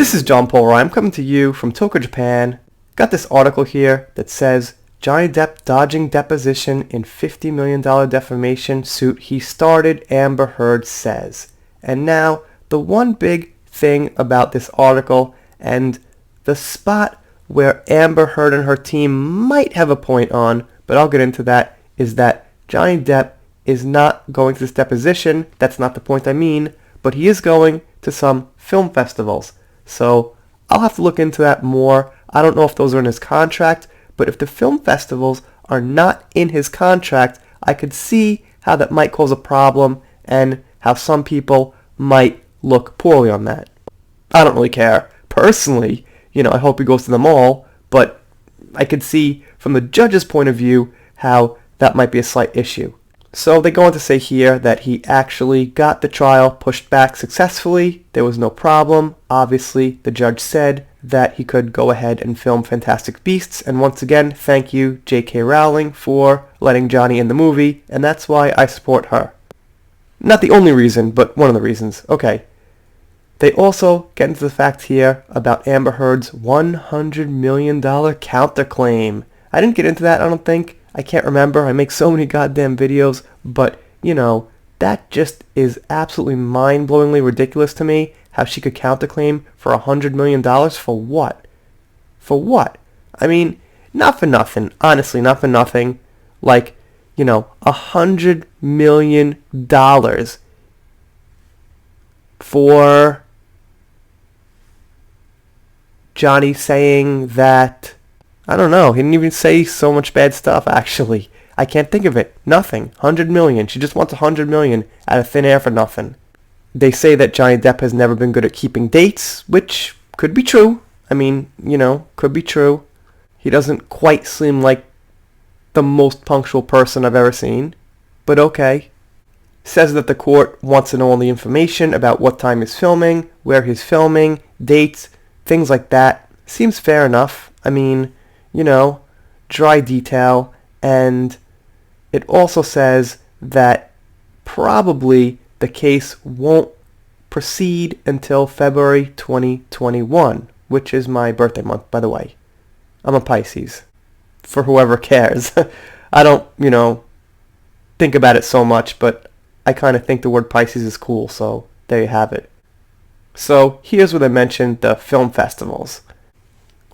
This is John Paul Ryan. I'm coming to you from Tokyo, Japan. Got this article here that says Johnny Depp dodging deposition in $50 million defamation suit he started, Amber Heard says. And now, the one big thing about this article and the spot where Amber Heard and her team might have a point on, but I'll get into that, is that Johnny Depp is not going to this deposition. That's not the point I mean, but he is going to some film festivals. So I'll have to look into that more. I don't know if those are in his contract, but if the film festivals are not in his contract, I could see how that might cause a problem and how some people might look poorly on that. I don't really care. Personally, I hope he goes to them all, but I could see from the judge's point of view how that might be a slight issue. So they go on to say here that he actually got the trial pushed back successfully. There was no problem. Obviously, the judge said that he could go ahead and film Fantastic Beasts. And once again, thank you, J.K. Rowling, for letting Johnny in the movie. And that's why I support her. Not the only reason, but one of the reasons. Okay. They also get into the fact here about Amber Heard's $100 million counterclaim. I didn't get into that, I don't think. I can't remember. I make so many goddamn videos, but, that just is absolutely mind-blowingly ridiculous to me, how she could counterclaim for $100 million for what? For what? I mean, not for nothing. Honestly, not for nothing. Like, $100 million for Johnny saying that, I don't know, he didn't even say so much bad stuff, actually. I can't think of it. Nothing. $100 million. She just wants $100 million out of thin air for nothing. They say that Johnny Depp has never been good at keeping dates, which could be true. I mean, could be true. He doesn't quite seem like the most punctual person I've ever seen, but okay. Says that the court wants to know all the information about what time he's filming, where he's filming, dates, things like that. Seems fair enough. I mean, dry detail, and it also says that probably the case won't proceed until February 2021, which is my birthday month, by the way. I'm a Pisces, for whoever cares. I don't, think about it so much, but I kind of think the word Pisces is cool, so there you have it. So here's where they mentioned the film festivals.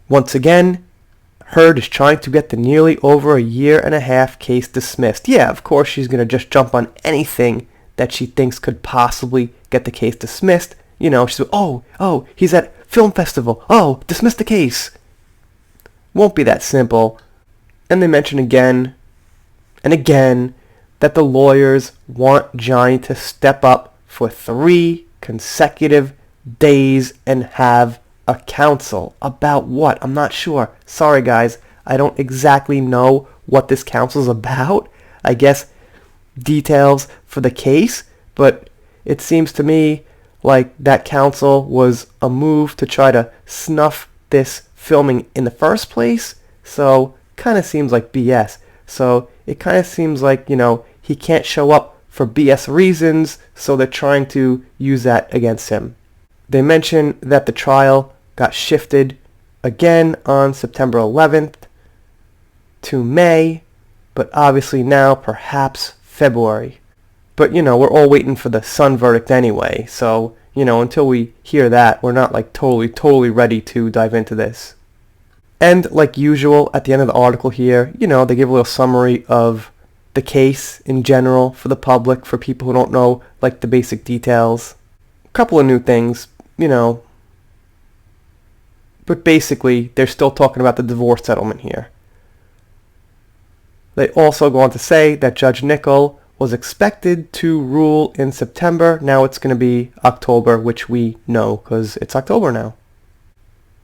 Once again, Heard is trying to get the nearly over a year and a half case dismissed. Yeah, of course she's going to just jump on anything that she thinks could possibly get the case dismissed. She's like, oh, he's at film festival. Oh, dismiss the case. Won't be that simple. And they mention again and again that the lawyers want Johnny to step up for 3 consecutive days and have a counsel. About what? I'm not sure. Sorry, guys. I don't exactly know what this counsel's about. I guess details for the case, but it seems to me like that counsel was a move to try to snuff this filming in the first place. So, kind of seems like BS. So, it kind of seems like, he can't show up for BS reasons, so they're trying to use that against him. They mention that the trial got shifted again on September 11th to May, but obviously now perhaps February. But, we're all waiting for the Sun verdict anyway, so, until we hear that, we're not like totally ready to dive into this. And like usual, at the end of the article here, they give a little summary of the case in general for the public, for people who don't know, like the basic details. A couple of new things, but basically, they're still talking about the divorce settlement here. They also go on to say that Judge Nickel was expected to rule in September. Now it's going to be October, which we know because it's October now.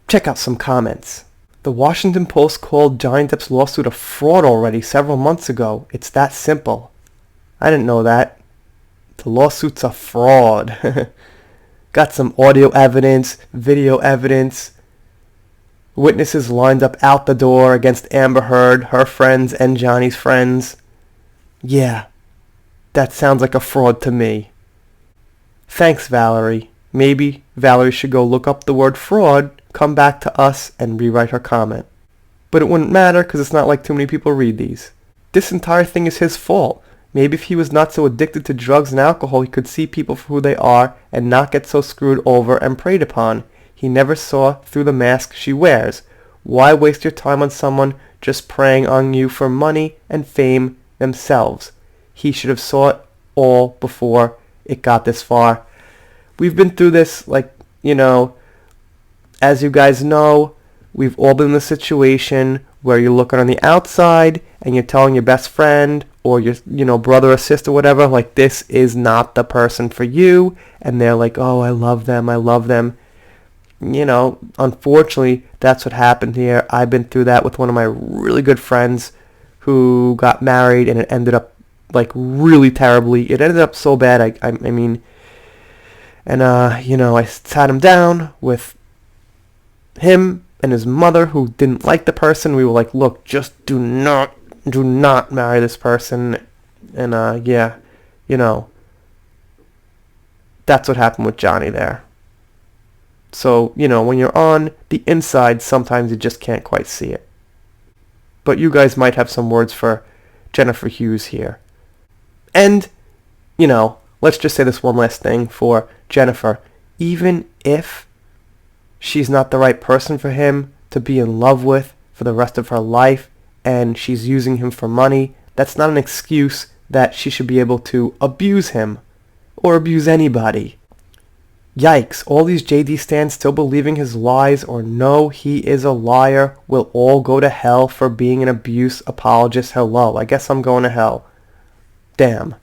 Check out some comments. The Washington Post called Johnny Depp's lawsuit a fraud already several months ago. It's that simple. I didn't know that. The lawsuit's a fraud. Got some audio evidence, video evidence. Witnesses lined up out the door against Amber Heard, her friends, and Johnny's friends. Yeah, that sounds like a fraud to me. Thanks, Valerie. maybe Valerie should go look up the word fraud, come back to us, and rewrite her comment. But it wouldn't matter because it's not like too many people read these. This entire thing is his fault. Maybe if he was not so addicted to drugs and alcohol, he could see people for who they are and not get so screwed over and preyed upon. He never saw through the mask she wears. Why waste your time on someone just preying on you for money and fame themselves? He should have saw it all before it got this far. We've been through this, as you guys know, we've all been in the situation where you're looking on the outside and you're telling your best friend or your, brother or sister, whatever, like, this is not the person for you. And they're like, oh, I love them. Unfortunately, that's what happened here. I've been through that with one of my really good friends who got married, and it ended up, really terribly. It ended up so bad, I sat him down with him and his mother, who didn't like the person. We were like, look, just do not marry this person. And, that's what happened with Johnny there. So, when you're on the inside, sometimes you just can't quite see it. But you guys might have some words for Jennifer Hughes here. And, let's just say this one last thing for Jennifer. Even if she's not the right person for him to be in love with for the rest of her life, and she's using him for money, that's not an excuse that she should be able to abuse him or abuse anybody. Yikes, all these JD stans still believing his lies or know he is a liar will all go to hell for being an abuse apologist. Hello, I guess I'm going to hell. Damn.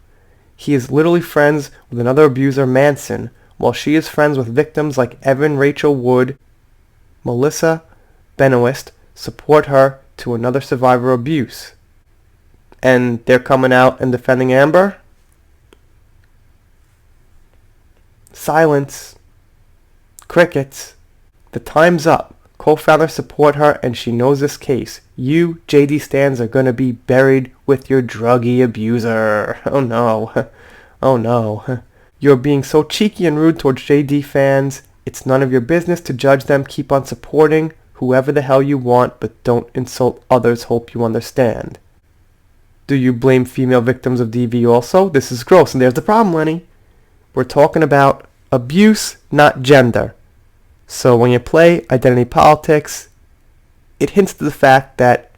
He is literally friends with another abuser, Manson, while she is friends with victims like Evan Rachel Wood. Melissa Benoist support her to another survivor of abuse. And they're coming out and defending Amber? Silence. Crickets. The time's up. Co-founders support her and she knows this case. You, JD stans, are going to be buried with your druggy abuser. Oh no. Oh no. You're being so cheeky and rude towards JD fans. It's none of your business to judge them. Keep on supporting whoever the hell you want, but don't insult others. Hope you understand. Do you blame female victims of DV also? This is gross. And there's the problem, Lenny. We're talking about abuse, not gender. So when you play identity politics, it hints to the fact that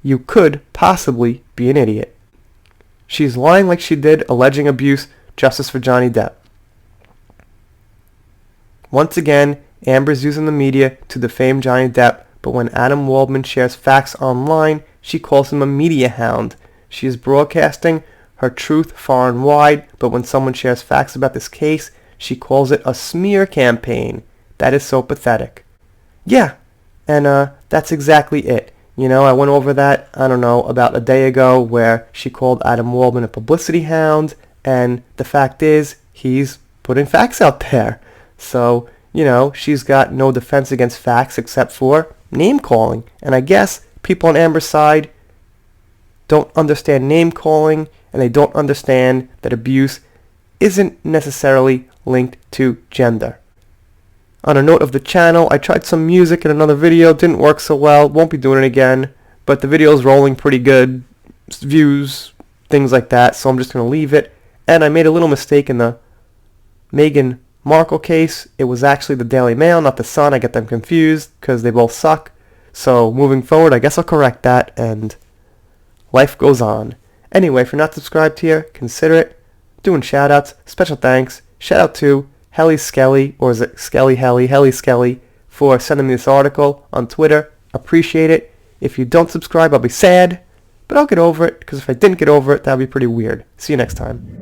you could possibly be an idiot. She's lying like she did, alleging abuse. Justice for Johnny Depp. Once again, Amber's using the media to defame Johnny Depp, but when Adam Waldman shares facts online, she calls him a media hound. She is broadcasting her truth far and wide, but when someone shares facts about this case, she calls it a smear campaign. That is so pathetic. Yeah, and that's exactly it. I went over that, about a day ago, where she called Adam Waldman a publicity hound, and the fact is, he's putting facts out there. So, she's got no defense against facts except for name-calling. And I guess people on Amber's side don't understand name-calling, and they don't understand that abuse isn't necessarily linked to gender. On a note of the channel, I tried some music in another video, didn't work so well, won't be doing it again, but the video's rolling pretty good, views, things like that, so I'm just going to leave it. And I made a little mistake in the Meghan Markle case. It was actually the Daily Mail, not the Sun. I get them confused because they both suck. So moving forward, I guess I'll correct that, and life goes on. Anyway, if you're not subscribed here, consider it. Doing shout-outs, special thanks. Shout-out to Helly Skelly, or is it Skelly Helly? Helly Skelly, for sending me this article on Twitter. Appreciate it. If you don't subscribe, I'll be sad, but I'll get over it, because if I didn't get over it, that would be pretty weird. See you next time.